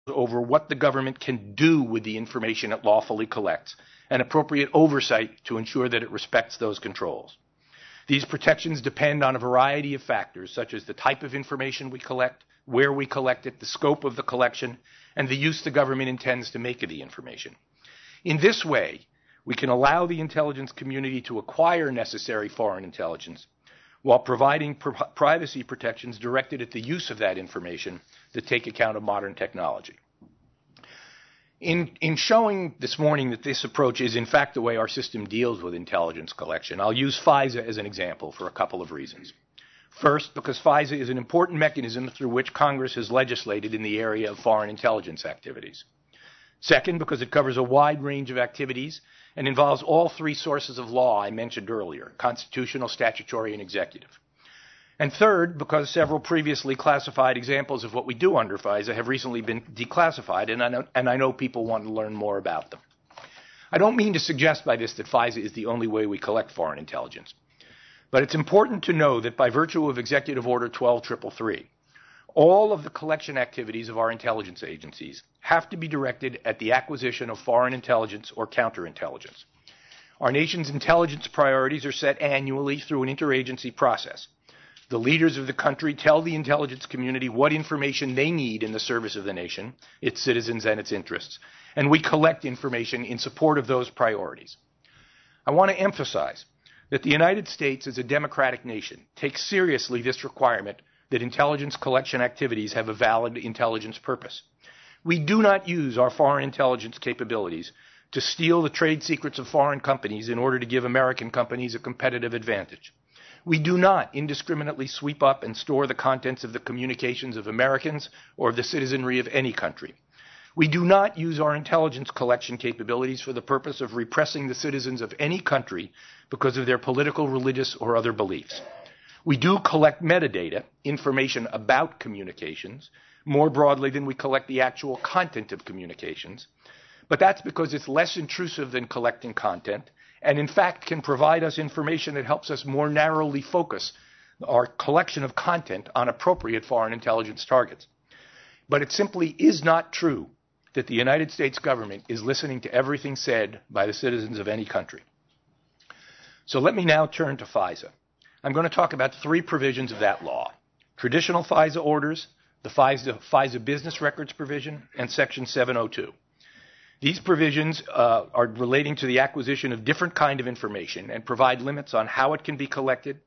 over what the government can do with the information it lawfully collects, and appropriate oversight to ensure that it respects those controls. These protections depend on a variety of factors, such as the type of information we collect, where we collect it, the scope of the collection, and the use the government intends to make of the information. In this way, we can allow the intelligence community to acquire necessary foreign intelligence while providing privacy protections directed at the use of that information that take account of modern technology. In showing this morning that this approach is in fact the way our system deals with intelligence collection, I'll use FISA as an example for a couple of reasons. First, because FISA is an important mechanism through which Congress has legislated in the area of foreign intelligence activities. Second, because it covers a wide range of activities and involves all three sources of law I mentioned earlier: constitutional, statutory, and executive. And third, because several previously classified examples of what we do under FISA have recently been declassified, and I know people want to learn more about them. I don't mean to suggest by this that FISA is the only way we collect foreign intelligence, but it's important to know that by virtue of Executive Order 12333, all of the collection activities of our intelligence agencies have to be directed at the acquisition of foreign intelligence or counterintelligence. Our nation's intelligence priorities are set annually through an interagency process. The leaders of the country tell the intelligence community what information they need in the service of the nation, its citizens, and its interests, and we collect information in support of those priorities. I want to emphasize that the United States, as a democratic nation, takes seriously this requirement that intelligence collection activities have a valid intelligence purpose. We do not use our foreign intelligence capabilities to steal the trade secrets of foreign companies in order to give American companies a competitive advantage. We do not indiscriminately sweep up and store the contents of the communications of Americans or of the citizenry of any country. We do not use our intelligence collection capabilities for the purpose of repressing the citizens of any country because of their political, religious, or other beliefs. We do collect metadata, information about communications, more broadly than we collect the actual content of communications, but that's because it's less intrusive than collecting content, and in fact can provide us information that helps us more narrowly focus our collection of content on appropriate foreign intelligence targets. But it simply is not true that the United States government is listening to everything said by the citizens of any country. So let me now turn to FISA. I'm going to talk about three provisions of that law: traditional FISA orders, the FISA business records provision, and Section 702. These provisions are relating to the acquisition of different kind of information and provide limits on how it can be collected,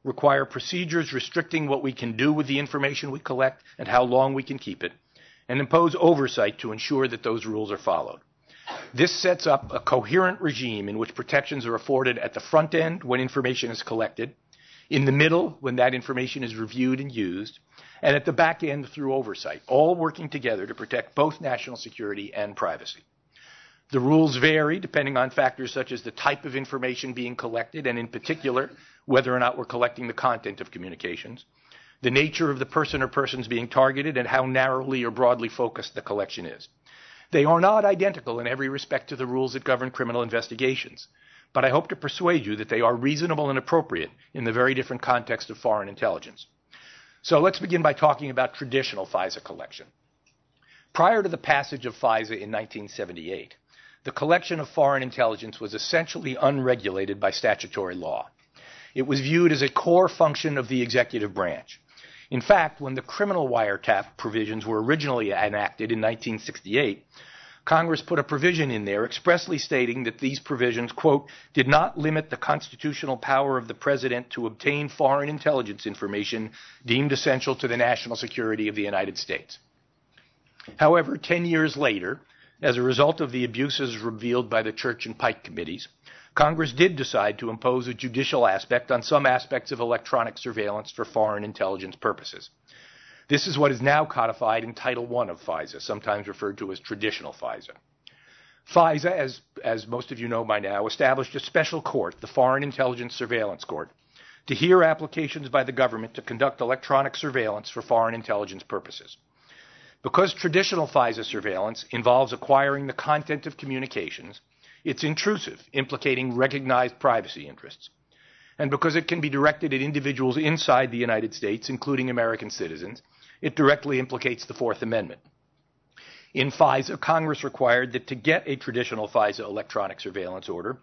require procedures restricting what we can do with the information we collect and how long we can keep it, and impose oversight to ensure that those rules are followed. This sets up a coherent regime in which protections are afforded at the front end when information is collected, in the middle when that information is reviewed and used, and at the back end through oversight, all working together to protect both national security and privacy. The rules vary depending on factors such as the type of information being collected, and in particular, whether or not we're collecting the content of communications, the nature of the person or persons being targeted, and how narrowly or broadly focused the collection is. They are not identical in every respect to the rules that govern criminal investigations, but I hope to persuade you that they are reasonable and appropriate in the very different context of foreign intelligence. So let's begin by talking about traditional FISA collection. Prior to the passage of FISA in 1978, the collection of foreign intelligence was essentially unregulated by statutory law. It was viewed as a core function of the executive branch. In fact, when the criminal wiretap provisions were originally enacted in 1968, Congress put a provision in there expressly stating that these provisions, quote, did not limit the constitutional power of the president to obtain foreign intelligence information deemed essential to the national security of the United States. However, 10 years later, as a result of the abuses revealed by the Church and Pike committees, Congress did decide to impose a judicial aspect on some aspects of electronic surveillance for foreign intelligence purposes. This is what is now codified in Title I of FISA, sometimes referred to as traditional FISA. FISA, as most of you know by now, established a special court, the Foreign Intelligence Surveillance Court, to hear applications by the government to conduct electronic surveillance for foreign intelligence purposes. Because traditional FISA surveillance involves acquiring the content of communications, it's intrusive, implicating recognized privacy interests. And because it can be directed at individuals inside the United States, including American citizens, it directly implicates the Fourth Amendment. In FISA, Congress required that to get a traditional FISA electronic surveillance order,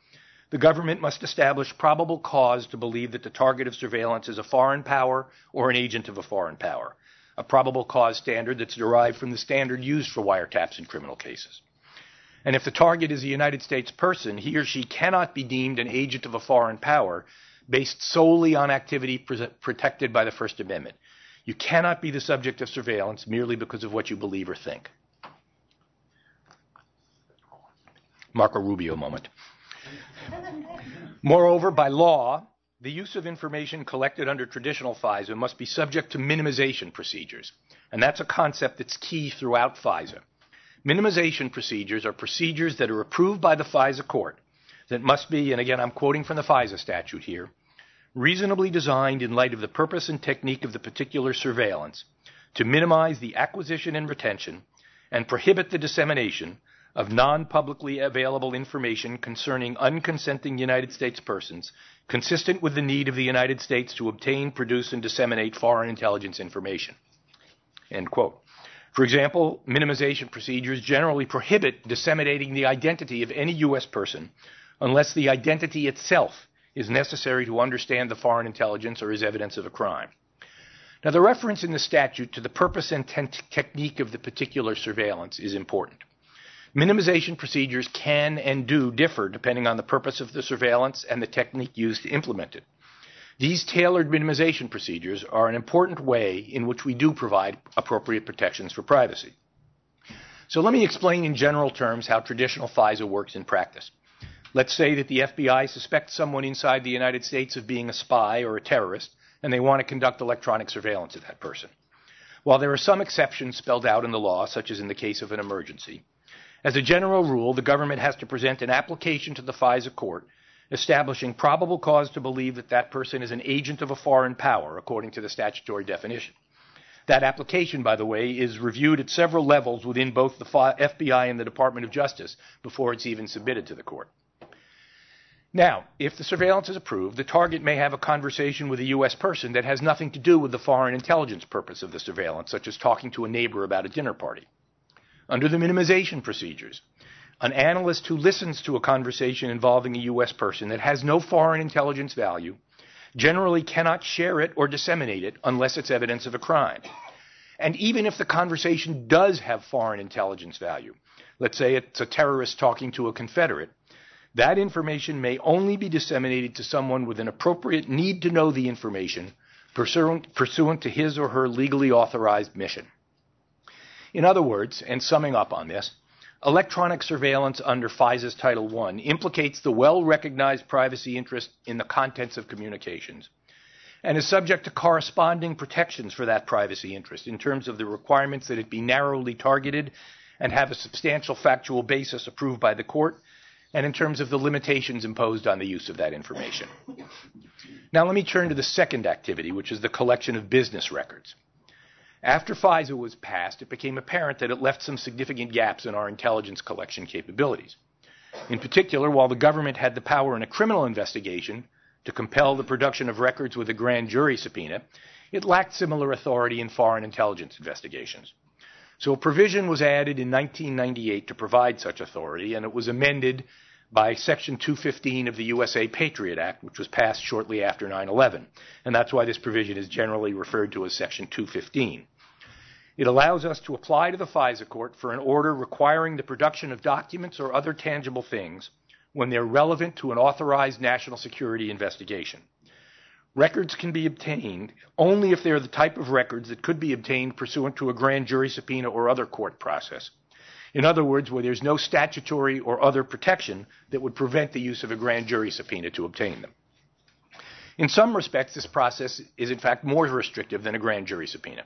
the government must establish probable cause to believe that the target of surveillance is a foreign power or an agent of a foreign power, a probable cause standard that's derived from the standard used for wiretaps in criminal cases. And if the target is a United States person, he or she cannot be deemed an agent of a foreign power based solely on activity protected by the First Amendment. You cannot be the subject of surveillance merely because of what you believe or think. Marco Rubio moment. Moreover, by law, the use of information collected under traditional FISA must be subject to minimization procedures. And that's a concept that's key throughout FISA. Minimization procedures are procedures that are approved by the FISA court that must be, and again I'm quoting from the FISA statute here, reasonably designed in light of the purpose and technique of the particular surveillance to minimize the acquisition and retention and prohibit the dissemination of non-publicly available information concerning unconsenting United States persons consistent with the need of the United States to obtain, produce, and disseminate foreign intelligence information. End quote. For example, minimization procedures generally prohibit disseminating the identity of any U.S. person unless the identity itself is necessary to understand the foreign intelligence or is evidence of a crime. Now, the reference in the statute to the purpose and technique of the particular surveillance is important. Minimization procedures can and do differ depending on the purpose of the surveillance and the technique used to implement it. These tailored minimization procedures are an important way in which we do provide appropriate protections for privacy. So let me explain in general terms how traditional FISA works in practice. Let's say that the FBI suspects someone inside the United States of being a spy or a terrorist, and they want to conduct electronic surveillance of that person. While there are some exceptions spelled out in the law, such as in the case of an emergency, as a general rule, the government has to present an application to the FISA court establishing probable cause to believe that that person is an agent of a foreign power, according to the statutory definition. That application, by the way, is reviewed at several levels within both the FBI and the Department of Justice before it's even submitted to the court. Now, if the surveillance is approved, the target may have a conversation with a U.S. person that has nothing to do with the foreign intelligence purpose of the surveillance, such as talking to a neighbor about a dinner party. Under the minimization procedures, an analyst who listens to a conversation involving a U.S. person that has no foreign intelligence value generally cannot share it or disseminate it unless it's evidence of a crime. And even if the conversation does have foreign intelligence value, let's say it's a terrorist talking to a Confederate, that information may only be disseminated to someone with an appropriate need to know the information pursuant to his or her legally authorized mission. In other words, and summing up on this, electronic surveillance under FISA's Title I implicates the well-recognized privacy interest in the contents of communications and is subject to corresponding protections for that privacy interest in terms of the requirements that it be narrowly targeted and have a substantial factual basis approved by the court, and in terms of the limitations imposed on the use of that information. Now let me turn to the second activity, which is the collection of business records. After FISA was passed, it became apparent that it left some significant gaps in our intelligence collection capabilities. In particular, while the government had the power in a criminal investigation to compel the production of records with a grand jury subpoena, it lacked similar authority in foreign intelligence investigations. So a provision was added in 1998 to provide such authority, and it was amended by Section 215 of the USA Patriot Act, which was passed shortly after 9/11. And that's why this provision is generally referred to as Section 215. It allows us to apply to the FISA court for an order requiring the production of documents or other tangible things when they're relevant to an authorized national security investigation. Records can be obtained only if they're the type of records that could be obtained pursuant to a grand jury subpoena or other court process. In other words, where there's no statutory or other protection that would prevent the use of a grand jury subpoena to obtain them. In some respects, this process is in fact more restrictive than a grand jury subpoena.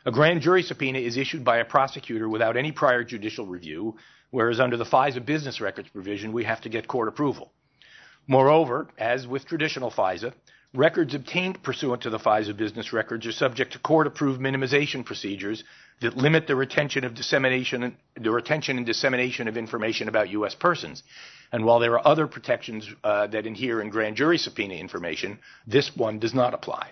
A grand jury subpoena is issued by a prosecutor without any prior judicial review, whereas under the FISA business records provision, we have to get court approval. Moreover, as with traditional FISA, records obtained pursuant to the FISA business records are subject to court-approved minimization procedures that limit the retention and dissemination of information about U.S. persons. And while there are other protections that adhere in grand jury subpoena information, this one does not apply.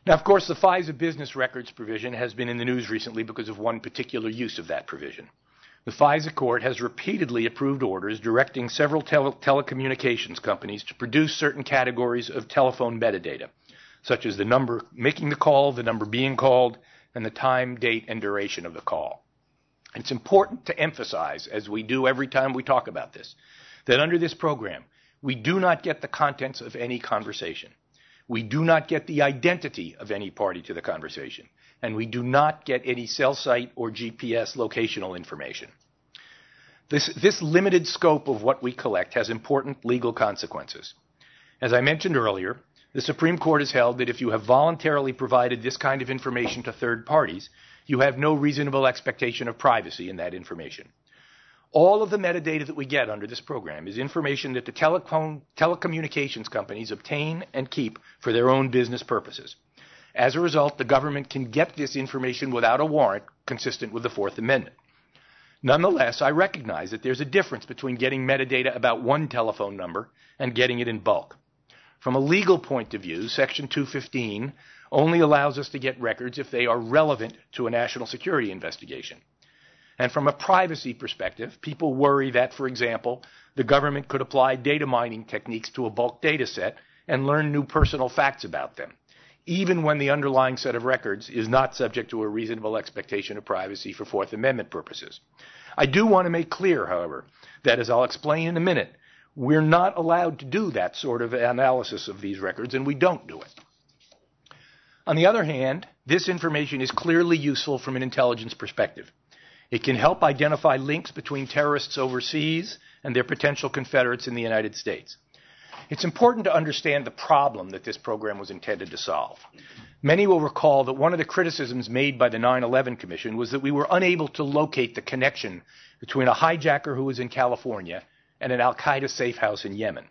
Now, of course, the FISA business records provision has been in the news recently because of one particular use of that provision. The FISA court has repeatedly approved orders directing several telecommunications companies to produce certain categories of telephone metadata, such as the number making the call, the number being called, and the time, date, and duration of the call. It's important to emphasize, as we do every time we talk about this, that under this program, we do not get the contents of any conversation. We do not get the identity of any party to the conversation, and we do not get any cell site or GPS locational information. This limited scope of what we collect has important legal consequences. As I mentioned earlier, the Supreme Court has held that if you have voluntarily provided this kind of information to third parties, you have no reasonable expectation of privacy in that information. All of the metadata that we get under this program is information that the telecommunications companies obtain and keep for their own business purposes. As a result, the government can get this information without a warrant consistent with the Fourth Amendment. Nonetheless, I recognize that there's a difference between getting metadata about one telephone number and getting it in bulk. From a legal point of view, Section 215 only allows us to get records if they are relevant to a national security investigation. And from a privacy perspective, people worry that, for example, the government could apply data mining techniques to a bulk data set and learn new personal facts about them, even when the underlying set of records is not subject to a reasonable expectation of privacy for Fourth Amendment purposes. I do want to make clear, however, that as I'll explain in a minute, we're not allowed to do that sort of analysis of these records, and we don't do it. On the other hand, this information is clearly useful from an intelligence perspective. It can help identify links between terrorists overseas and their potential confederates in the United States. It's important to understand the problem that this program was intended to solve. Many will recall that one of the criticisms made by the 9/11 Commission was that we were unable to locate the connection between a hijacker who was in California and an al-Qaeda safe house in Yemen.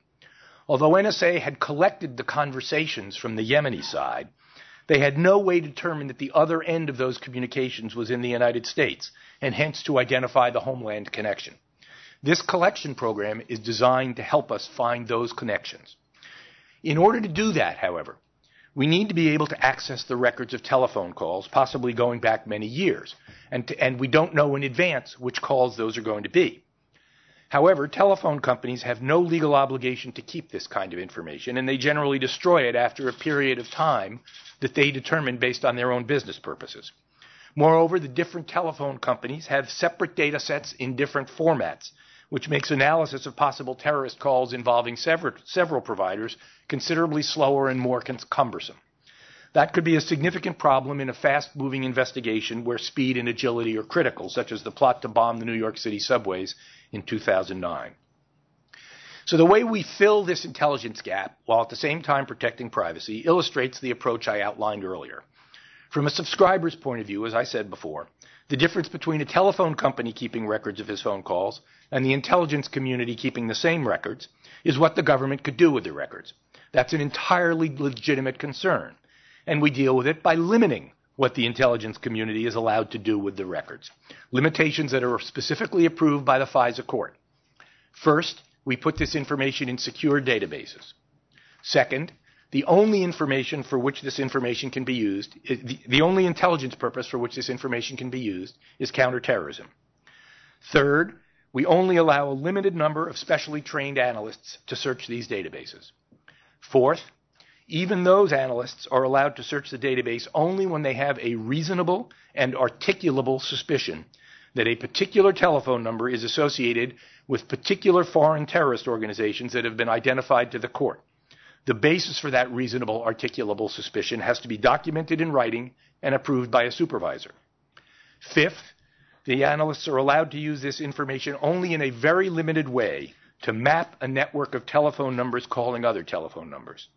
Although NSA had collected the conversations from the Yemeni side, they had no way to determine that the other end of those communications was in the United States, and hence to identify the homeland connection. This collection program is designed to help us find those connections. In order to do that, however, we need to be able to access the records of telephone calls, possibly going back many years, and we don't know in advance which calls those are going to be. However, telephone companies have no legal obligation to keep this kind of information, and they generally destroy it after a period of time that they determine based on their own business purposes. Moreover, the different telephone companies have separate data sets in different formats, which makes analysis of possible terrorist calls involving several providers considerably slower and more cumbersome. That could be a significant problem in a fast-moving investigation where speed and agility are critical, such as the plot to bomb the New York City subways in 2009. So the way we fill this intelligence gap, while at the same time protecting privacy, illustrates the approach I outlined earlier. From a subscriber's point of view, as I said before, the difference between a telephone company keeping records of his phone calls and the intelligence community keeping the same records is what the government could do with the records. That's an entirely legitimate concern, and we deal with it by limiting what the intelligence community is allowed to do with the records, limitations that are specifically approved by the FISA court. First, we put this information in secure databases. Second, the only information for which this information can be used, the only intelligence purpose for which this information can be used is counterterrorism. Third, we only allow a limited number of specially trained analysts to search these databases. Fourth, even those analysts are allowed to search the database only when they have a reasonable and articulable suspicion that a particular telephone number is associated with particular foreign terrorist organizations that have been identified to the court. The basis for that reasonable, articulable suspicion has to be documented in writing and approved by a supervisor. Fifth, the analysts are allowed to use this information only in a very limited way to map a network of telephone numbers calling other telephone numbers.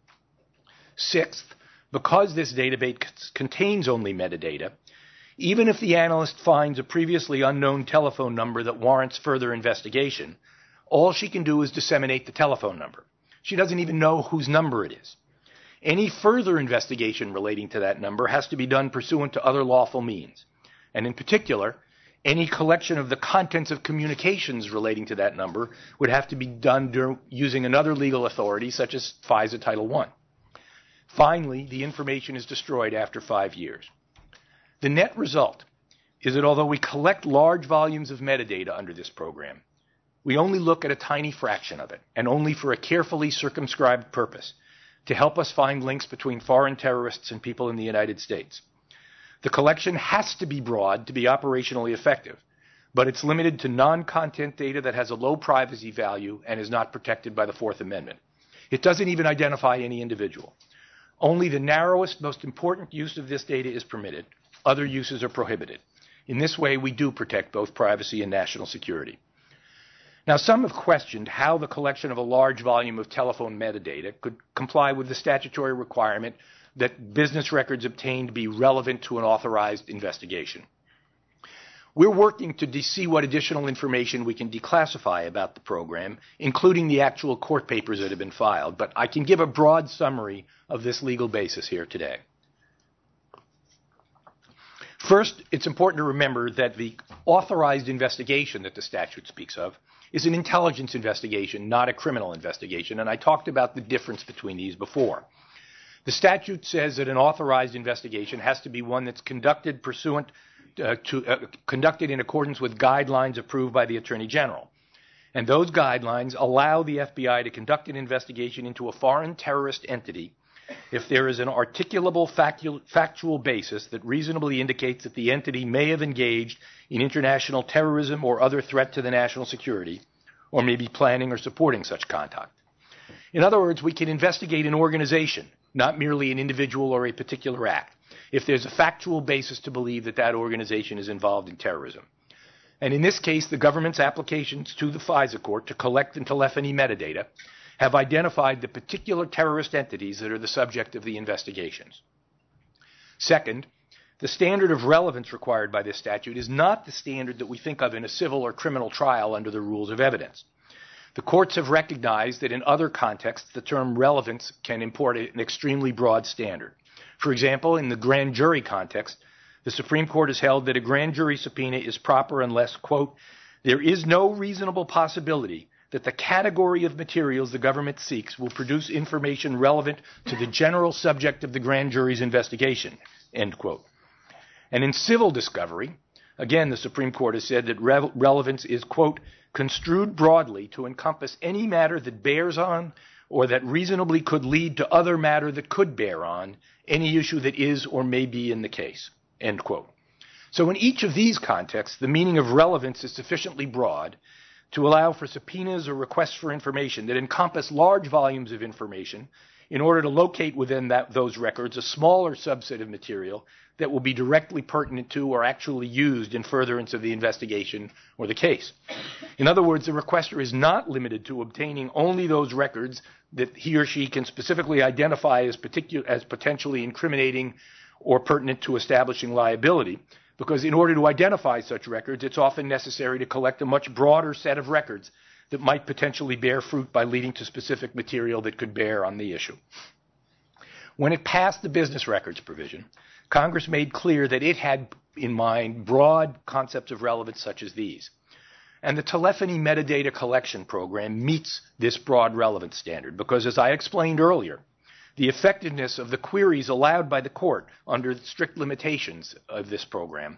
Sixth, because this database contains only metadata, even if the analyst finds a previously unknown telephone number that warrants further investigation, all she can do is disseminate the telephone number. She doesn't even know whose number it is. Any further investigation relating to that number has to be done pursuant to other lawful means. And in particular, any collection of the contents of communications relating to that number would have to be done using another legal authority, such as FISA Title I. Finally, the information is destroyed after 5 years. The net result is that although we collect large volumes of metadata under this program, we only look at a tiny fraction of it, and only for a carefully circumscribed purpose, to help us find links between foreign terrorists and people in the United States. The collection has to be broad to be operationally effective, but it's limited to non-content data that has a low privacy value and is not protected by the Fourth Amendment. It doesn't even identify any individual. Only the narrowest, most important use of this data is permitted. Other uses are prohibited. In this way, we do protect both privacy and national security. Now, some have questioned how the collection of a large volume of telephone metadata could comply with the statutory requirement that business records obtained be relevant to an authorized investigation. We're working to see what additional information we can declassify about the program, including the actual court papers that have been filed, but I can give a broad summary of this legal basis here today. First, it's important to remember that the authorized investigation that the statute speaks of is an intelligence investigation, not a criminal investigation, and I talked about the difference between these before. The statute says that an authorized investigation has to be one that's conducted conducted in accordance with guidelines approved by the Attorney General. And those guidelines allow the FBI to conduct an investigation into a foreign terrorist entity if there is an articulable factual basis that reasonably indicates that the entity may have engaged in international terrorism or other threat to the national security, or may be planning or supporting such conduct. In other words, we can investigate an organization, not merely an individual or a particular act, if there's a factual basis to believe that that organization is involved in terrorism. And in this case, the government's applications to the FISA court to collect and telephony metadata have identified the particular terrorist entities that are the subject of the investigations. Second, the standard of relevance required by this statute is not the standard that we think of in a civil or criminal trial under the rules of evidence. The courts have recognized that in other contexts, the term relevance can import an extremely broad standard. For example, in the grand jury context, the Supreme Court has held that a grand jury subpoena is proper unless, quote, there is no reasonable possibility that the category of materials the government seeks will produce information relevant to the general subject of the grand jury's investigation, end quote. And in civil discovery, again, the Supreme Court has said that relevance is, quote, construed broadly to encompass any matter that bears on or that reasonably could lead to other matter that could bear on any issue that is or may be in the case, end quote. So in each of these contexts, the meaning of relevance is sufficiently broad to allow for subpoenas or requests for information that encompass large volumes of information in order to locate within those records a smaller subset of material that will be directly pertinent to or actually used in furtherance of the investigation or the case. In other words, the requester is not limited to obtaining only those records that he or she can specifically identify as potentially incriminating or pertinent to establishing liability, because in order to identify such records, it's often necessary to collect a much broader set of records that might potentially bear fruit by leading to specific material that could bear on the issue. When it passed the business records provision, Congress made clear that it had in mind broad concepts of relevance such as these. And the telephony metadata collection program meets this broad relevance standard because, as I explained earlier, the effectiveness of the queries allowed by the court under strict limitations of this program,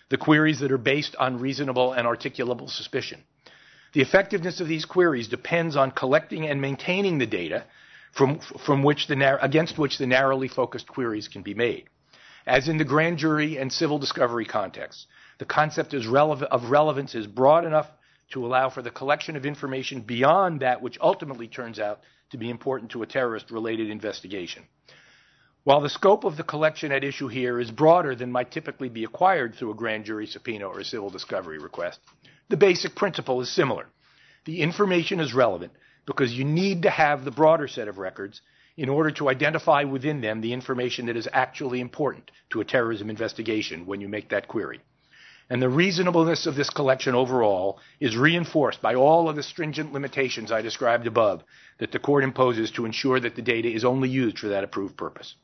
the queries that are based on reasonable and articulable suspicion. The effectiveness of these queries depends on collecting and maintaining the data against which the narrowly focused queries can be made. As in the grand jury and civil discovery contexts, the concept of relevance is broad enough to allow for the collection of information beyond that which ultimately turns out to be important to a terrorist-related investigation. While the scope of the collection at issue here is broader than might typically be acquired through a grand jury subpoena or a civil discovery request, the basic principle is similar. The information is relevant because you need to have the broader set of records in order to identify within them the information that is actually important to a terrorism investigation when you make that query. And the reasonableness of this collection overall is reinforced by all of the stringent limitations I described above that the court imposes to ensure that the data is only used for that approved purpose.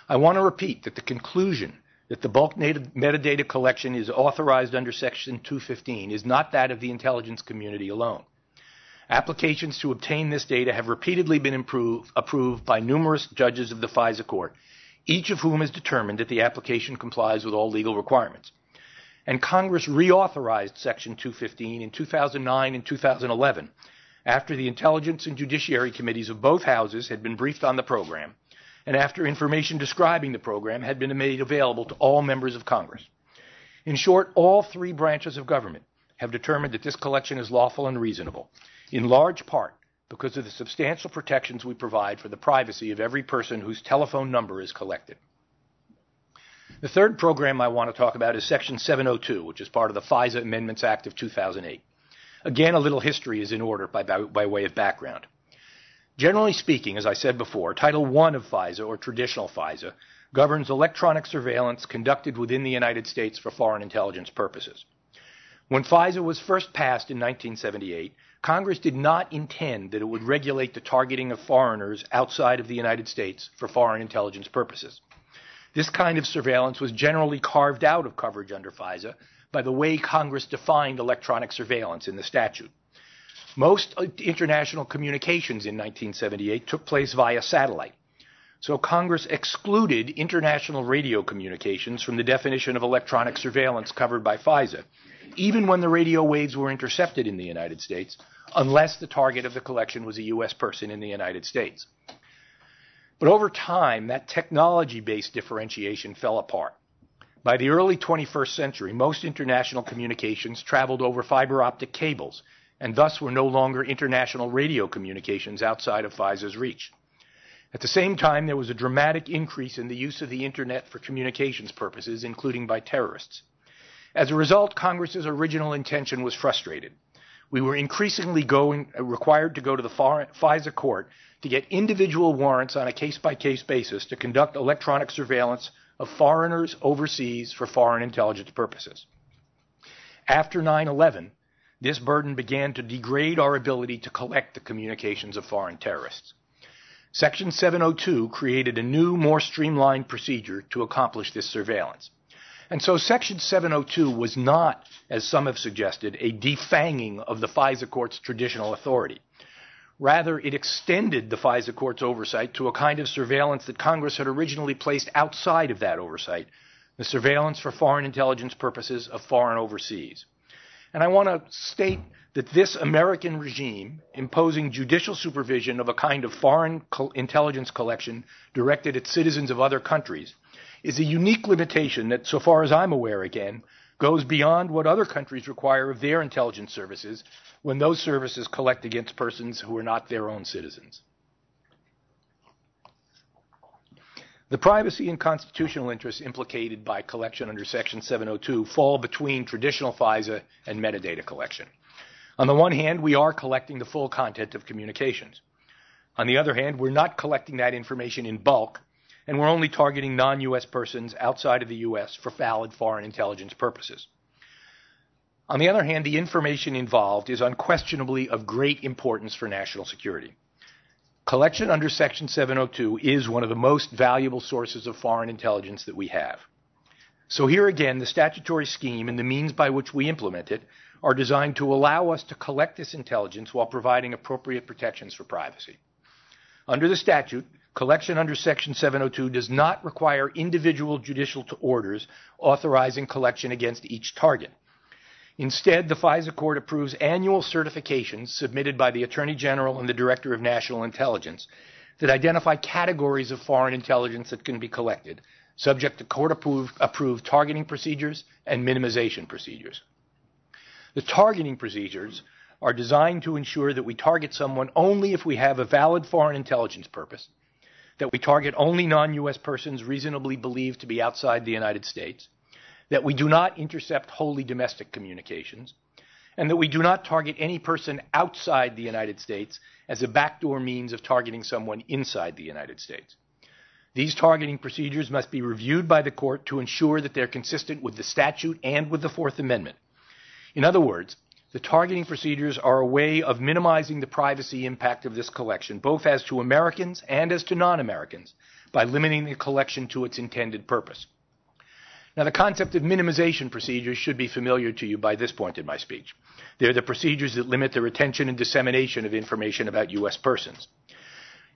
I want to repeat that the conclusion that the bulk metadata collection is authorized under Section 215 is not that of the intelligence community alone. Applications to obtain this data have repeatedly been approved by numerous judges of the FISA court, each of whom has determined that the application complies with all legal requirements. And Congress reauthorized Section 215 in 2009 and 2011 after the Intelligence and Judiciary Committees of both houses had been briefed on the program and after information describing the program had been made available to all members of Congress. In short, all three branches of government have determined that this collection is lawful and reasonable, in large part because of the substantial protections we provide for the privacy of every person whose telephone number is collected. The third program I want to talk about is Section 702, which is part of the FISA Amendments Act of 2008. Again, a little history is in order by way of background. Generally speaking, as I said before, Title I of FISA, or traditional FISA, governs electronic surveillance conducted within the United States for foreign intelligence purposes. When FISA was first passed in 1978, Congress did not intend that it would regulate the targeting of foreigners outside of the United States for foreign intelligence purposes. This kind of surveillance was generally carved out of coverage under FISA by the way Congress defined electronic surveillance in the statute. Most international communications in 1978 took place via satellite, so Congress excluded international radio communications from the definition of electronic surveillance covered by FISA, even when the radio waves were intercepted in the United States, unless the target of the collection was a U.S. person in the United States. But over time, that technology-based differentiation fell apart. By the early 21st century, most international communications traveled over fiber optic cables, and thus were no longer international radio communications outside of FISA's reach. At the same time, there was a dramatic increase in the use of the Internet for communications purposes, including by terrorists. As a result, Congress's original intention was frustrated. We were increasingly required to go to the FISA court to get individual warrants on a case-by-case basis to conduct electronic surveillance of foreigners overseas for foreign intelligence purposes. After 9/11, this burden began to degrade our ability to collect the communications of foreign terrorists. Section 702 created a new, more streamlined procedure to accomplish this surveillance. And so Section 702 was not, as some have suggested, a defanging of the FISA court's traditional authority. Rather, it extended the FISA court's oversight to a kind of surveillance that Congress had originally placed outside of that oversight, the surveillance for foreign intelligence purposes of foreign overseas. And I want to state that this American regime, imposing judicial supervision of a kind of foreign intelligence collection directed at citizens of other countries, is a unique limitation that, so far as I'm aware again, goes beyond what other countries require of their intelligence services when those services collect against persons who are not their own citizens. The privacy and constitutional interests implicated by collection under Section 702 fall between traditional FISA and metadata collection. On the one hand, we are collecting the full content of communications. On the other hand, we're not collecting that information in bulk, and we're only targeting non-U.S. persons outside of the U.S. for valid foreign intelligence purposes. On the other hand, the information involved is unquestionably of great importance for national security. Collection under Section 702 is one of the most valuable sources of foreign intelligence that we have. So here again, the statutory scheme and the means by which we implement it are designed to allow us to collect this intelligence while providing appropriate protections for privacy. Under the statute, collection under Section 702 does not require individual judicial orders authorizing collection against each target. Instead, the FISA court approves annual certifications submitted by the Attorney General and the Director of National Intelligence that identify categories of foreign intelligence that can be collected, subject to court-approved targeting procedures and minimization procedures. The targeting procedures are designed to ensure that we target someone only if we have a valid foreign intelligence purpose, that we target only non-U.S. persons reasonably believed to be outside the United States, that we do not intercept wholly domestic communications, and that we do not target any person outside the United States as a backdoor means of targeting someone inside the United States. These targeting procedures must be reviewed by the court to ensure that they're consistent with the statute and with the Fourth Amendment. In other words, the targeting procedures are a way of minimizing the privacy impact of this collection, both as to Americans and as to non-Americans, by limiting the collection to its intended purpose. Now, the concept of minimization procedures should be familiar to you by this point in my speech. They're the procedures that limit the retention and dissemination of information about U.S. persons.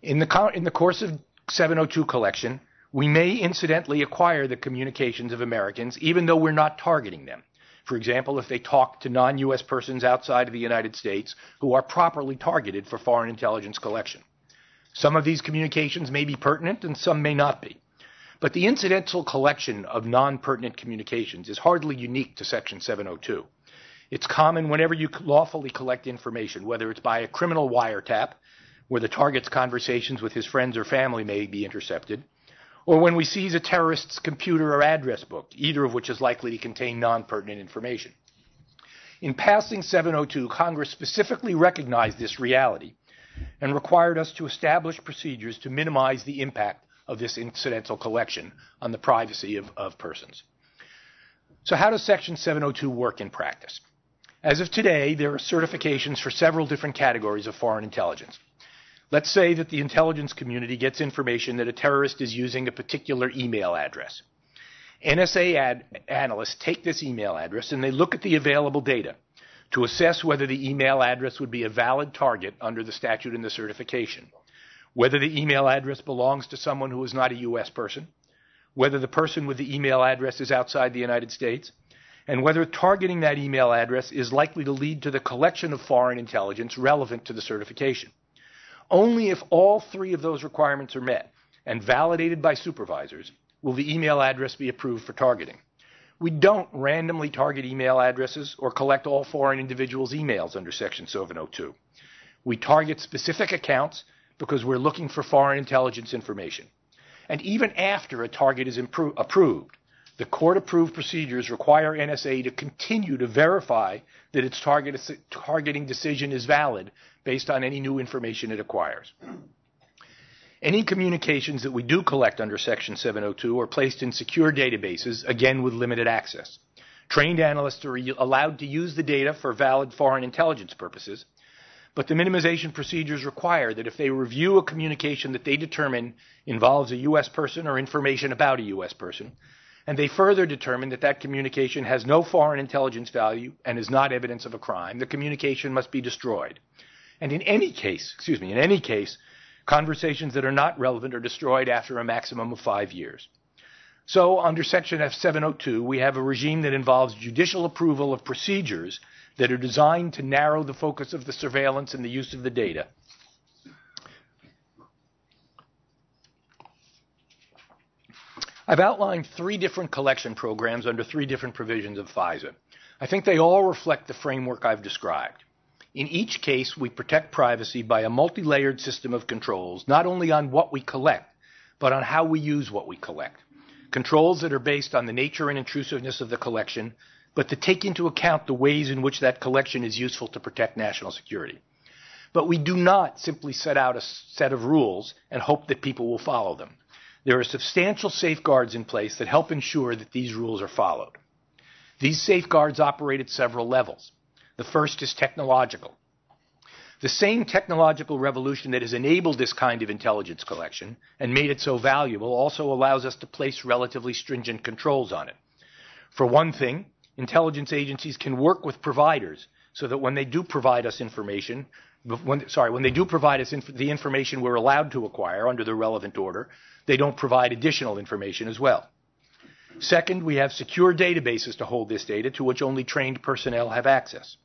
In the course of 702 collection, we may incidentally acquire the communications of Americans even though we're not targeting them. For example, if they talk to non-U.S. persons outside of the United States who are properly targeted for foreign intelligence collection. Some of these communications may be pertinent and some may not be. But the incidental collection of non-pertinent communications is hardly unique to Section 702. It's common whenever you lawfully collect information, whether it's by a criminal wiretap, where the target's conversations with his friends or family may be intercepted, or when we seize a terrorist's computer or address book, either of which is likely to contain non-pertinent information. In passing 702, Congress specifically recognized this reality and required us to establish procedures to minimize the impact of this incidental collection on the privacy of persons. So how does Section 702 work in practice? As of today, there are certifications for several different categories of foreign intelligence. Let's say that the intelligence community gets information that a terrorist is using a particular email address. NSA analysts take this email address and they look at the available data to assess whether the email address would be a valid target under the statute and the certification, whether the email address belongs to someone who is not a U.S. person, whether the person with the email address is outside the United States, and whether targeting that email address is likely to lead to the collection of foreign intelligence relevant to the certification. Only if all three of those requirements are met and validated by supervisors will the email address be approved for targeting. We don't randomly target email addresses or collect all foreign individuals' emails under Section 702. We target specific accounts because we're looking for foreign intelligence information. And even after a target is approved, the court-approved procedures require NSA to continue to verify that its targeting decision is valid based on any new information it acquires. Any communications that we do collect under Section 702 are placed in secure databases, again with limited access. Trained analysts are allowed to use the data for valid foreign intelligence purposes, but the minimization procedures require that if they review a communication that they determine involves a U.S. person or information about a U.S. person, and they further determine that that communication has no foreign intelligence value and is not evidence of a crime, the communication must be destroyed. And in any case, conversations that are not relevant are destroyed after a maximum of 5 years. So under Section F702, we have a regime that involves judicial approval of procedures that are designed to narrow the focus of the surveillance and the use of the data. I've outlined 3 different collection programs under 3 different provisions of FISA. I think they all reflect the framework I've described. In each case, we protect privacy by a multi-layered system of controls, not only on what we collect, but on how we use what we collect. Controls that are based on the nature and intrusiveness of the collection, but to take into account the ways in which that collection is useful to protect national security. But we do not simply set out a set of rules and hope that people will follow them. There are substantial safeguards in place that help ensure that these rules are followed. These safeguards operate at several levels. The first is technological. The same technological revolution that has enabled this kind of intelligence collection and made it so valuable also allows us to place relatively stringent controls on it. For one thing, intelligence agencies can work with providers so that when they do provide us information, the information we're allowed to acquire under the relevant order, they don't provide additional information as well. Second, we have secure databases to hold this data to which only trained personnel have access.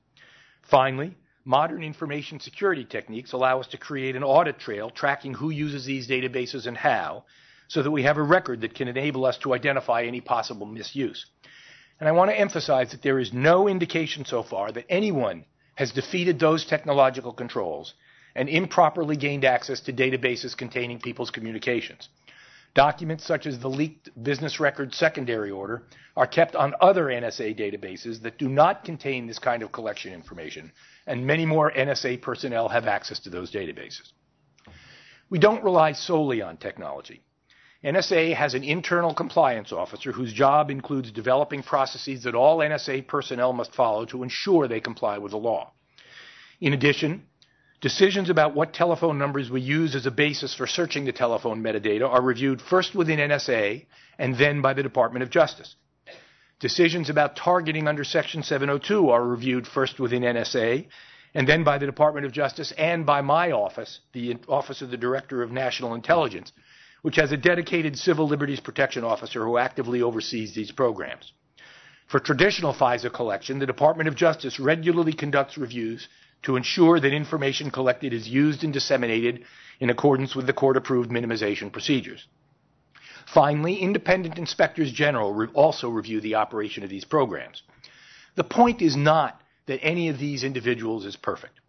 Finally, modern information security techniques allow us to create an audit trail tracking who uses these databases and how, so that we have a record that can enable us to identify any possible misuse. And I want to emphasize that there is no indication so far that anyone has defeated those technological controls and improperly gained access to databases containing people's communications. Documents such as the leaked business record secondary order are kept on other NSA databases that do not contain this kind of collection information, and many more NSA personnel have access to those databases. We don't rely solely on technology. NSA has an internal compliance officer whose job includes developing processes that all NSA personnel must follow to ensure they comply with the law. In addition, decisions about what telephone numbers we use as a basis for searching the telephone metadata are reviewed first within NSA and then by the Department of Justice. Decisions about targeting under Section 702 are reviewed first within NSA and then by the Department of Justice and by my office, the Office of the Director of National Intelligence, which has a dedicated Civil Liberties Protection Officer who actively oversees these programs. For traditional FISA collection, the Department of Justice regularly conducts reviews to ensure that information collected is used and disseminated in accordance with the court-approved minimization procedures. Finally, independent inspectors general also review the operation of these programs. The point is not that any of these individuals is perfect.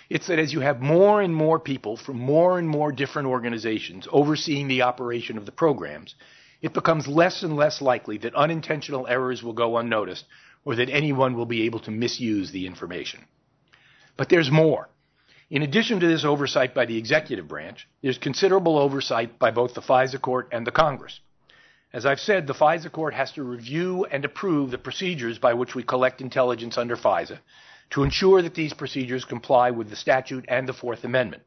It's that as you have more and more people from more and more different organizations overseeing the operation of the programs, it becomes less and less likely that unintentional errors will go unnoticed or that anyone will be able to misuse the information. But there's more. In addition to this oversight by the executive branch, there's considerable oversight by both the FISA court and the Congress. As I've said, the FISA court has to review and approve the procedures by which we collect intelligence under FISA to ensure that these procedures comply with the statute and the Fourth Amendment.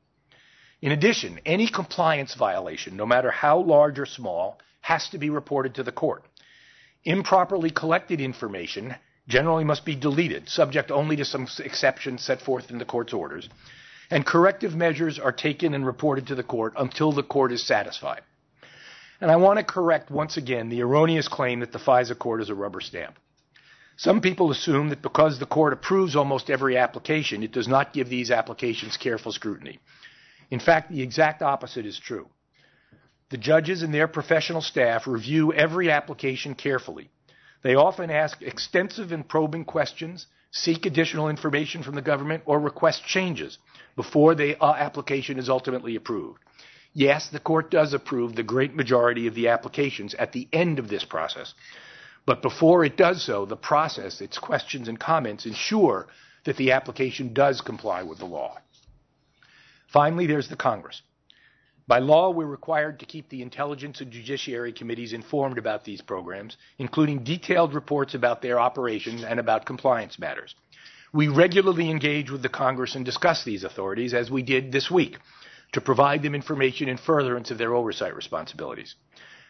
In addition, any compliance violation, no matter how large or small, has to be reported to the court. Improperly collected information generally must be deleted, subject only to some exceptions set forth in the court's orders, and corrective measures are taken and reported to the court until the court is satisfied. And I want to correct once again the erroneous claim that the FISA court is a rubber stamp. Some people assume that because the court approves almost every application, it does not give these applications careful scrutiny. In fact, the exact opposite is true. The judges and their professional staff review every application carefully. They often ask extensive and probing questions, seek additional information from the government, or request changes before the application is ultimately approved. Yes, the court does approve the great majority of the applications at the end of this process. But before it does so, the process, its questions and comments, ensure that the application does comply with the law. Finally, there's the Congress. By law, we're required to keep the Intelligence and Judiciary Committees informed about these programs, including detailed reports about their operations and about compliance matters. We regularly engage with the Congress and discuss these authorities, as we did this week, to provide them information in furtherance of their oversight responsibilities.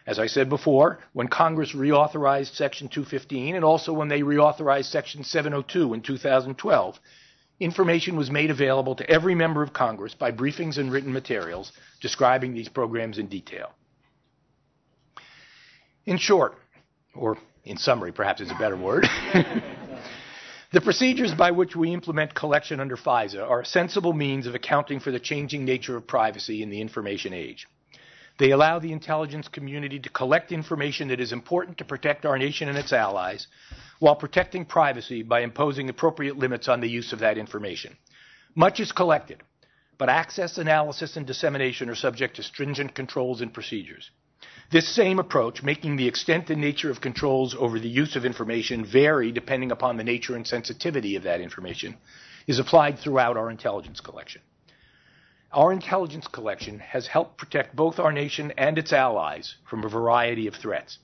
As I said before, when Congress reauthorized Section 215 and also when they reauthorized Section 702 in 2012, information was made available to every member of Congress by briefings and written materials describing these programs in detail. In short, or in summary perhaps is a better word, the procedures by which we implement collection under FISA are a sensible means of accounting for the changing nature of privacy in the information age. They allow the intelligence community to collect information that is important to protect our nation and its allies, while protecting privacy by imposing appropriate limits on the use of that information. Much is collected, but access, analysis, and dissemination are subject to stringent controls and procedures. This same approach, making the extent and nature of controls over the use of information vary depending upon the nature and sensitivity of that information, is applied throughout our intelligence collection. Our intelligence collection has helped protect both our nation and its allies from a variety of threats.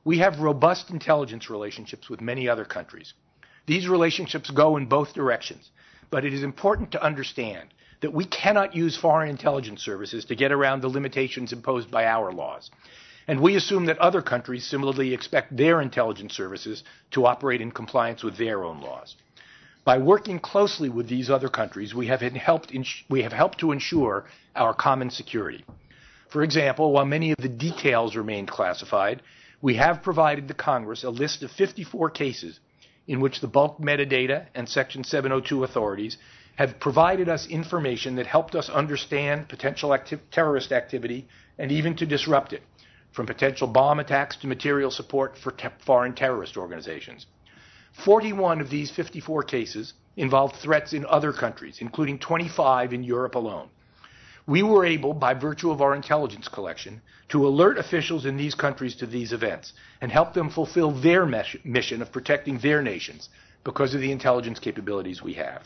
We have robust intelligence relationships with many other countries. These relationships go in both directions, but it is important to understand that we cannot use foreign intelligence services to get around the limitations imposed by our laws. And we assume that other countries similarly expect their intelligence services to operate in compliance with their own laws. By working closely with these other countries, we have helped to ensure our common security. For example, while many of the details remained classified, we have provided the Congress a list of 54 cases in which the bulk metadata and Section 702 authorities have provided us information that helped us understand potential terrorist activity and even to disrupt it, from potential bomb attacks to material support for foreign terrorist organizations. 41 of these 54 cases involved threats in other countries, including 25 in Europe alone. We were able, by virtue of our intelligence collection, to alert officials in these countries to these events and help them fulfill their mission of protecting their nations because of the intelligence capabilities we have.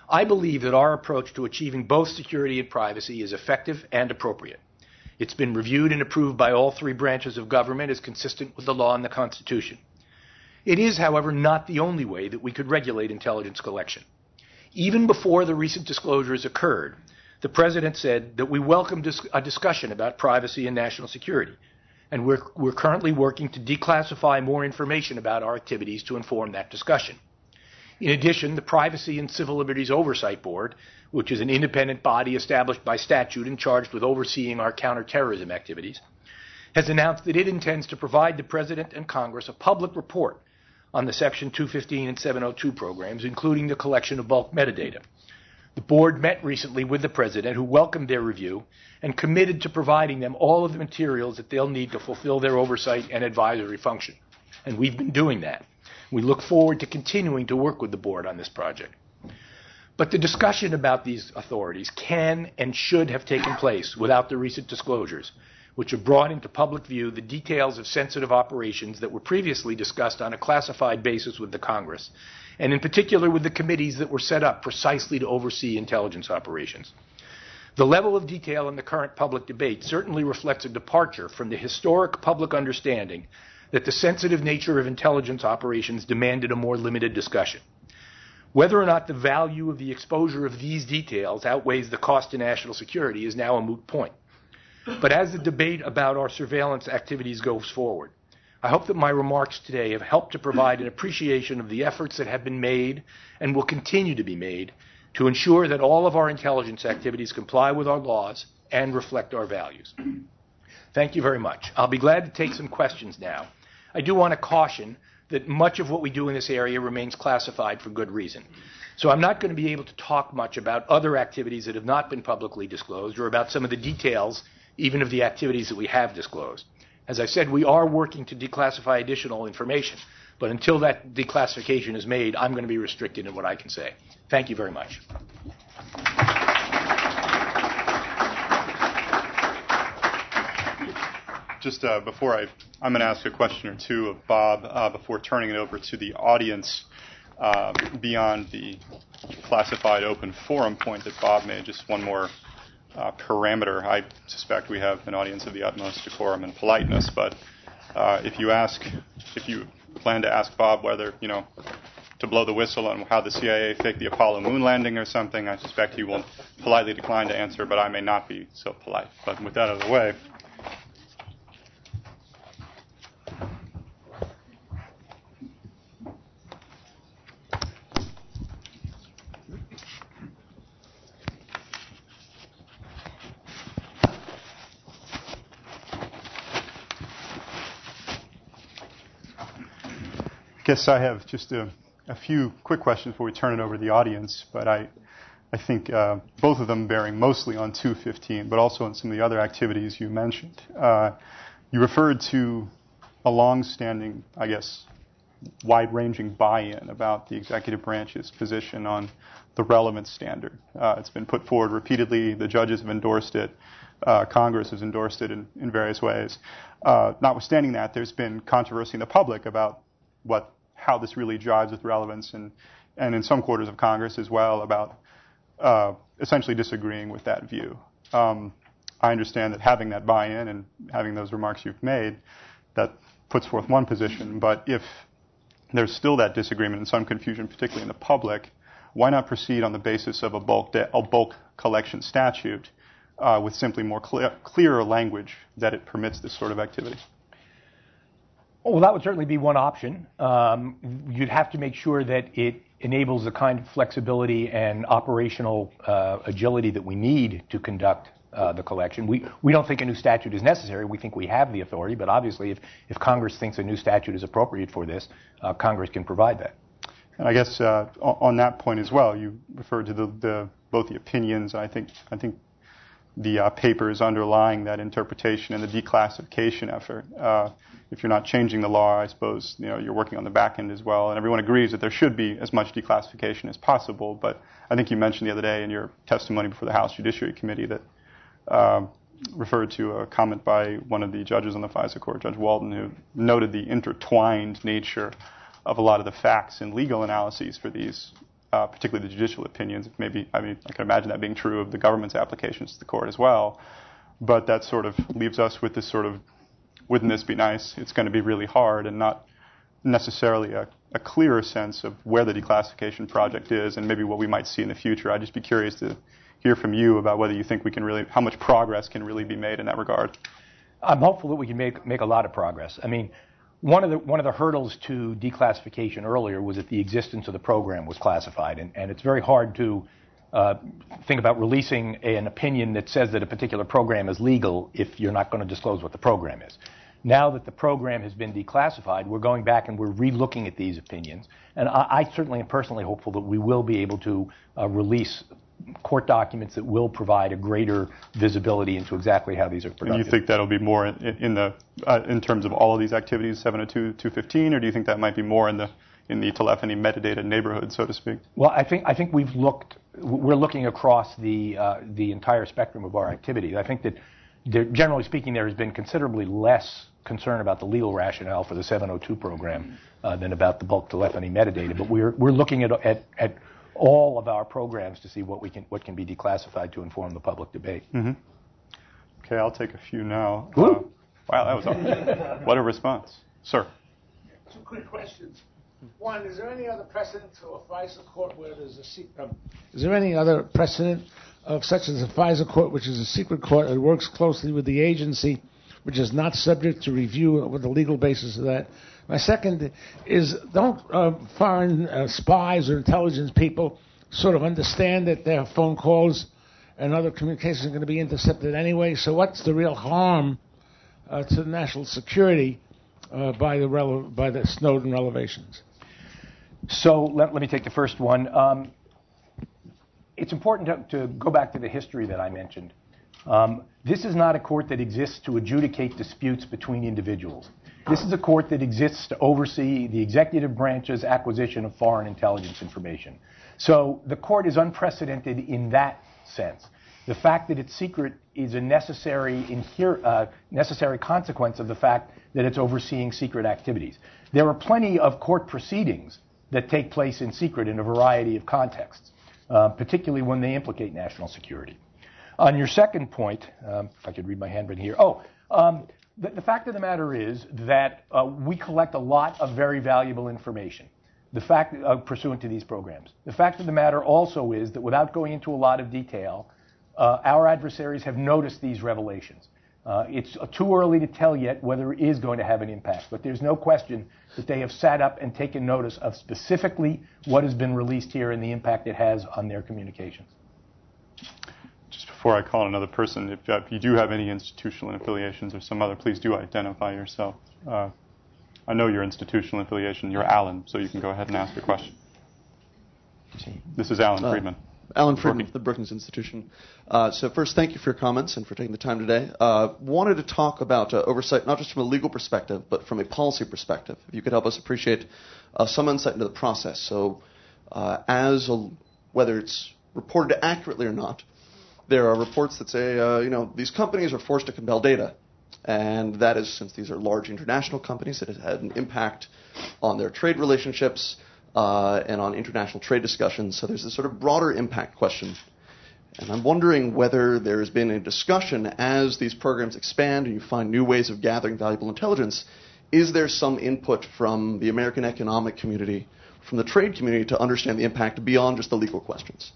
I believe that our approach to achieving both security and privacy is effective and appropriate. It's been reviewed and approved by all three branches of government as consistent with the law and the Constitution. It is, however, not the only way that we could regulate intelligence collection. Even before the recent disclosures occurred, the President said that we welcomed a discussion about privacy and national security. and we're currently working to declassify more information about our activities to inform that discussion. In addition, the Privacy and Civil Liberties Oversight Board, which is an independent body established by statute and charged with overseeing our counterterrorism activities, has announced that it intends to provide the President and Congress a public report on the Section 215 and 702 programs, including the collection of bulk metadata. The board met recently with the President, who welcomed their review and committed to providing them all of the materials that they'll need to fulfill their oversight and advisory function. And we've been doing that. We look forward to continuing to work with the board on this project. But the discussion about these authorities can and should have taken place without the recent disclosures, which have brought into public view the details of sensitive operations that were previously discussed on a classified basis with the Congress, and in particular with the committees that were set up precisely to oversee intelligence operations. The level of detail in the current public debate certainly reflects a departure from the historic public understanding that the sensitive nature of intelligence operations demanded a more limited discussion. Whether or not the value of the exposure of these details outweighs the cost to national security is now a moot point. But as the debate about our surveillance activities goes forward, I hope that my remarks today have helped to provide an appreciation of the efforts that have been made and will continue to be made to ensure that all of our intelligence activities comply with our laws and reflect our values. Thank you very much. I'll be glad to take some questions now. I do want to caution that much of what we do in this area remains classified for good reason. So I'm not going to be able to talk much about other activities that have not been publicly disclosed or about some of the details even of the activities that we have disclosed. As I said, we are working to declassify additional information, but until that declassification is made, I'm going to be restricted in what I can say. Thank you very much. Just before I'm going to ask a question or two of Bob before turning it over to the audience beyond the classified open forum point that Bob made. Just one more parameter. I suspect we have an audience of the utmost decorum and politeness, but if you plan to ask Bob whether, to blow the whistle on how the CIA faked the Apollo moon landing or something, I suspect he will politely decline to answer, but I may not be so polite. But with that out of the way, I guess I have just a few quick questions before we turn it over to the audience, but I think both of them bearing mostly on 215, but also on some of the other activities you mentioned. You referred to a long-standing, I guess, wide-ranging buy-in about the executive branch's position on the relevance standard. It's been put forward repeatedly. The judges have endorsed it. Congress has endorsed it in various ways. Notwithstanding that, there's been controversy in the public about how this really jives with relevance, and in some quarters of Congress as well about essentially disagreeing with that view. I understand that having that buy-in and having those remarks you've made, that puts forth one position, but if there's still that disagreement and some confusion, particularly in the public, why not proceed on the basis of a bulk collection statute with simply more clearer language that it permits this sort of activity? Well, that would certainly be one option. You'd have to make sure that it enables the kind of flexibility and operational agility that we need to conduct the collection. We don't think a new statute is necessary. We think we have the authority, but obviously if Congress thinks a new statute is appropriate for this, Congress can provide that. And I guess on that point as well, you referred to both the opinions, and I think the papers underlying that interpretation and the declassification effort. If you're not changing the law, I suppose you're working on the back end as well, and everyone agrees that there should be as much declassification as possible. But I think you mentioned the other day in your testimony before the House Judiciary Committee that referred to a comment by one of the judges on the FISA court, Judge Walton, who noted the intertwined nature of a lot of the facts and legal analyses for these, particularly the judicial opinions. I can imagine that being true of the government's applications to the court as well. But that sort of leaves us with this sort of, wouldn't this be nice? It's going to be really hard, and not necessarily a clearer sense of where the declassification project is and maybe what we might see in the future. I'd just be curious to hear from you about whether you think we can really, how much progress can really be made in that regard. I'm hopeful that we can make a lot of progress. I mean, one of the hurdles to declassification earlier was that the existence of the program was classified, and it's very hard to think about releasing an opinion that says that a particular program is legal if you're not going to disclose what the program is. Now that the program has been declassified, we're going back and we're re-looking at these opinions, and I certainly am personally hopeful that we will be able to release court documents that will provide a greater visibility into exactly how these are productive. And you think that'll be more in terms of all of these activities, 702, 215, or do you think that might be more in the telephony metadata neighborhood, so to speak? Well, I think we're looking across the entire spectrum of our activities. I think that generally speaking, there has been considerably less concern about the legal rationale for the 702 program than about the bulk telephony metadata. But we're looking at all of our programs to see what can be declassified to inform the public debate. Mm-hmm. Okay, I'll take a few now. Wow, that was awesome. What a response, sir. Two quick questions. One, is there any other precedent to a FISA court where there's is there any other precedent of such as a FISA court, which is a secret court that works closely with the agency, which is not subject to review with the legal basis of that? My second is, don't foreign spies or intelligence people sort of understand that their phone calls and other communications are going to be intercepted anyway? So what's the real harm to national security by the Snowden revelations? So let me take the first one. It's important to go back to the history that I mentioned. This is not a court that exists to adjudicate disputes between individuals. This is a court that exists to oversee the executive branch's acquisition of foreign intelligence information. So the court is unprecedented in that sense. The fact that it's secret is a necessary consequence of the fact that it's overseeing secret activities. There are plenty of court proceedings that take place in secret in a variety of contexts, particularly when they implicate national security. On your second point, if I could read my handwriting here. The fact of the matter is that we collect a lot of very valuable information, pursuant to these programs. The fact of the matter also is that without going into a lot of detail, our adversaries have noticed these revelations. It's too early to tell yet whether it is going to have an impact, but there's no question that they have sat up and taken notice of specifically what has been released here and the impact it has on their communications. Just before I call another person, if you do have any institutional affiliations or some other, please do identify yourself. I know your institutional affiliation. You're Alan, so you can go ahead and ask a question. This is Alan Friedman. Alan Friedman of the Brookings Institution. So first, thank you for your comments and for taking the time today. Wanted to talk about oversight, not just from a legal perspective, but from a policy perspective. If you could help us appreciate some insight into the process. So whether it's reported accurately or not, there are reports that say, these companies are forced to compel data. And that is, since these are large international companies, that has had an impact on their trade relationships and on international trade discussions. So there's this sort of broader impact question. And I'm wondering whether there's been a discussion as these programs expand and you find new ways of gathering valuable intelligence, is there some input from the American economic community, from the trade community, to understand the impact beyond just the legal questions?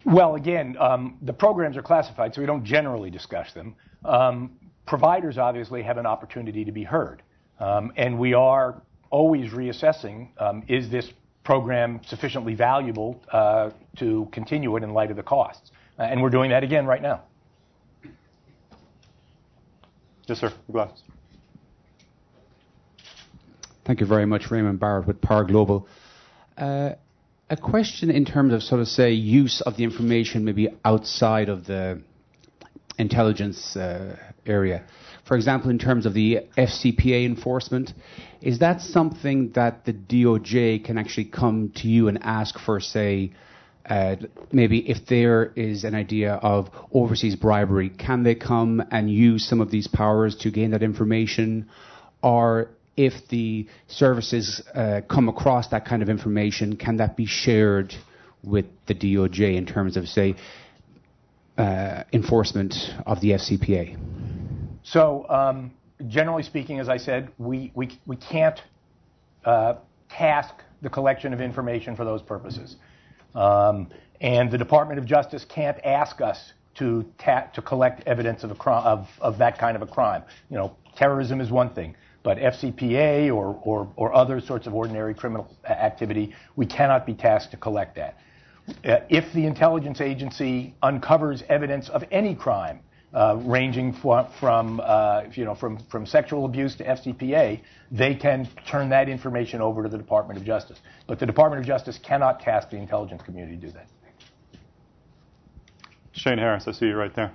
Well, again, the programs are classified, so we don't generally discuss them. Providers obviously have an opportunity to be heard, and we are always reassessing, is this program sufficiently valuable to continue it in light of the costs? And we're doing that again right now. Yes, sir. Glasses. Thank you very much, Raymond Barrett with Power Global. A question in terms of, sort of, say, use of the information maybe outside of the intelligence area. For example, in terms of the FCPA enforcement, is that something that the DOJ can actually come to you and ask for, say, maybe if there is an idea of overseas bribery, can they come and use some of these powers to gain that information? Or if the services come across that kind of information, can that be shared with the DOJ in terms of, say, enforcement of the FCPA? So, generally speaking, as I said, we can't task the collection of information for those purposes. And the Department of Justice can't ask us to collect evidence of of that kind of a crime. You know, terrorism is one thing, but FCPA or other sorts of ordinary criminal activity, we cannot be tasked to collect that. If the intelligence agency uncovers evidence of any crime, ranging from sexual abuse to FCPA, they can turn that information over to the Department of Justice. But the Department of Justice cannot task the intelligence community to do that. Shane Harris, I see you right there.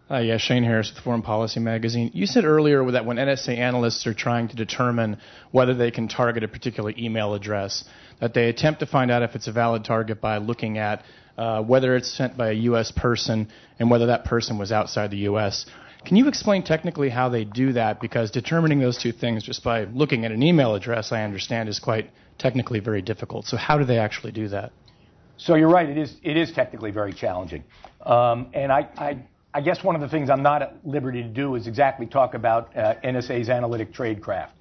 Yeah, Shane Harris with Foreign Policy Magazine. You said earlier that when NSA analysts are trying to determine whether they can target a particular email address, that they attempt to find out if it's a valid target by looking at whether it's sent by a U.S. person and whether that person was outside the U.S. Can you explain technically how they do that? Because determining those two things just by looking at an email address, I understand, is quite technically very difficult. So how do they actually do that? So you're right. It is technically very challenging. And I guess one of the things I'm not at liberty to do is exactly talk about NSA's analytic tradecraft.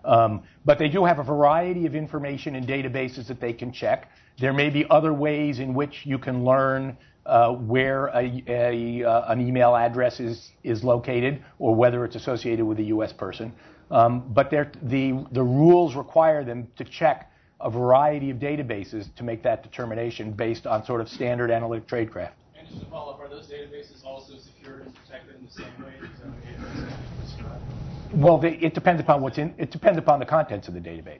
But they do have a variety of information in databases that they can check. There may be other ways in which you can learn where an email address is located or whether it's associated with a U.S. person. But the rules require them to check a variety of databases to make that determination based on sort of standard analytic tradecraft. And just to follow up, are those databases also secured and protected in the same way as Well, it depends upon it depends upon the contents of the database.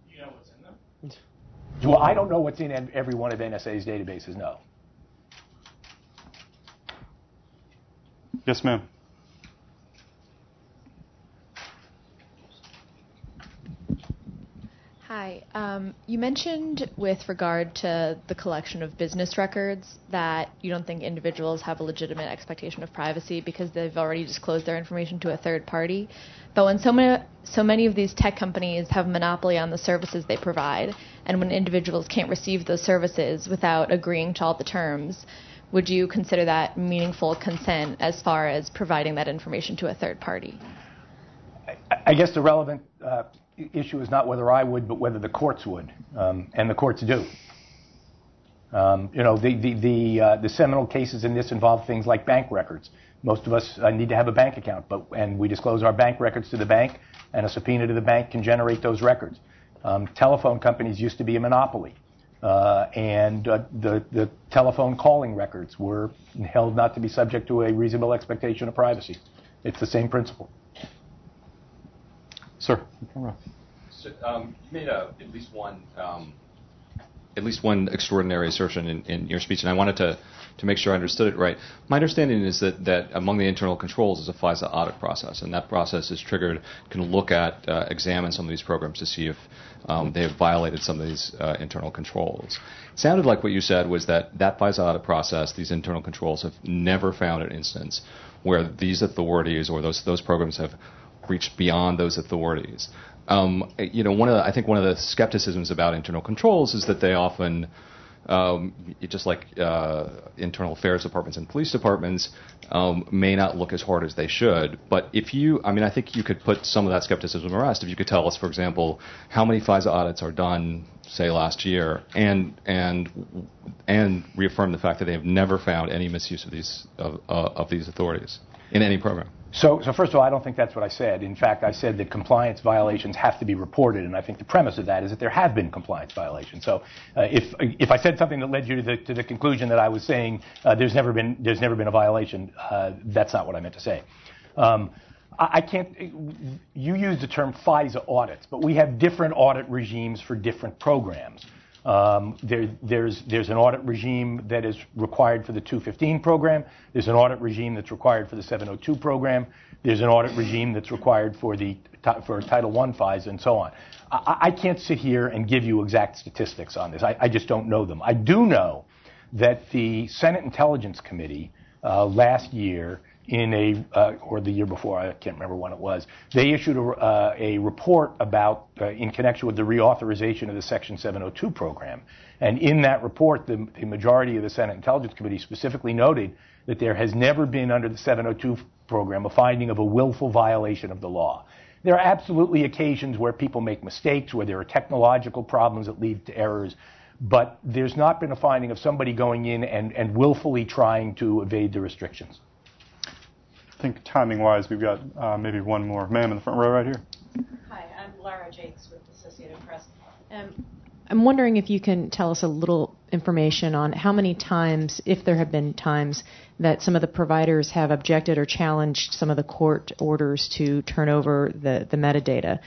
You know what's in them? Well, I don't know what's in every one of NSA's databases. No. Yes, ma'am. Hi. You mentioned with regard to the collection of business records that you don't think individuals have a legitimate expectation of privacy because they've already disclosed their information to a third party. But when so many of these tech companies have a monopoly on the services they provide, and when individuals can't receive those services without agreeing to all the terms, would you consider that meaningful consent as far as providing that information to a third party? I guess the relevant issue is not whether I would, but whether the courts would, and the courts do. The seminal cases in this involve things like bank records. Most of us need to have a bank account, and we disclose our bank records to the bank, and a subpoena to the bank can generate those records. Telephone companies used to be a monopoly, and the telephone calling records were held not to be subject to a reasonable expectation of privacy. It's the same principle. Sir. So, you made at least one extraordinary assertion in your speech, and I wanted to make sure I understood it right. My understanding is that among the internal controls is a FISA audit process, and that process is triggered, can look at, examine some of these programs to see if they have violated some of these internal controls. It sounded like what you said was that FISA audit process, these internal controls, have never found an instance where these authorities or those programs have reached beyond those authorities. One of the skepticisms about internal controls is that they often, just like internal affairs departments and police departments, may not look as hard as they should. But I think you could put some of that skepticism to rest if you could tell us, for example, how many FISA audits are done, say, last year, and reaffirm the fact that they have never found any misuse of these authorities in any program. So first of all, I don't think that's what I said. In fact, I said that compliance violations have to be reported, and I think the premise of that is that there have been compliance violations. So if I said something that led you to the conclusion that I was saying there's never been a violation, that's not what I meant to say. I can't. You used the term FISA audits, but we have different audit regimes for different programs. There's an audit regime that is required for the 215 program. There's an audit regime that's required for the 702 program. There's an audit regime that's required for Title I FISA and so on. I can't sit here and give you exact statistics on this. I just don't know them. I do know that the Senate Intelligence Committee last year or the year before, I can't remember when it was, they issued a report about, in connection with the reauthorization of the Section 702 program. And in that report, the majority of the Senate Intelligence Committee specifically noted that there has never been under the 702 program a finding of a willful violation of the law. There are absolutely occasions where people make mistakes, where there are technological problems that lead to errors, but there's not been a finding of somebody going in and willfully trying to evade the restrictions. I think timing-wise, we've got maybe one more. Ma'am in the front row right here. Hi, I'm Lara Jakes with the Associated Press. I'm wondering if you can tell us a little information on how many times, if there have been times, that some of the providers have objected or challenged some of the court orders to turn over the metadata,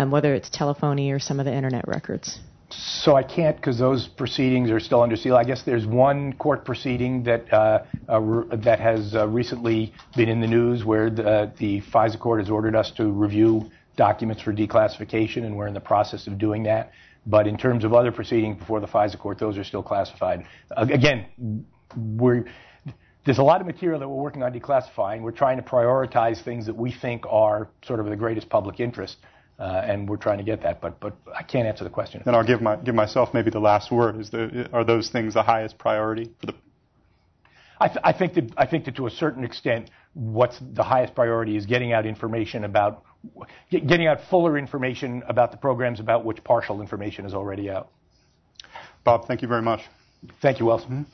whether it's telephony or some of the internet records. So I can't, because those proceedings are still under seal. I guess there's one court proceeding that that has recently been in the news where the FISA court has ordered us to review documents for declassification, and we're in the process of doing that. But in terms of other proceedings before the FISA court, those are still classified. Again, there's a lot of material that we're working on declassifying. We're trying to prioritize things that we think are sort of the greatest public interest, and we're trying to get that. But I can't answer the question. Then I'll give myself maybe the last word. Are those things the highest priority for the? I think that to a certain extent, what's the highest priority is getting out information about, getting out fuller information about the programs about which partial information is already out. Bob, thank you very much. Thank you, Wilson.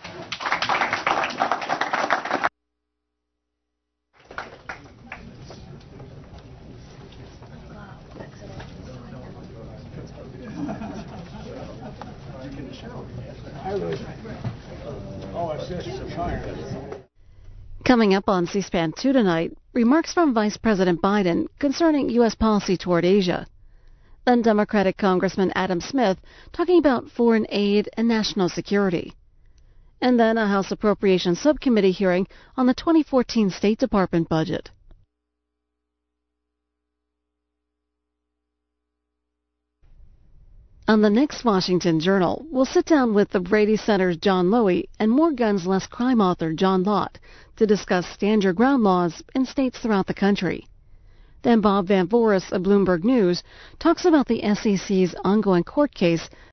Coming up on C-SPAN 2 tonight, remarks from Vice President Biden concerning U.S. policy toward Asia. Then Democratic Congressman Adam Smith talking about foreign aid and national security. And then a House Appropriations Subcommittee hearing on the 2014 State Department budget. On the next Washington Journal, we'll sit down with the Brady Center's John Lowy and More Guns, Less Crime author John Lott to discuss stand your ground laws in states throughout the country. Then Bob Van Voris of Bloomberg News talks about the SEC's ongoing court case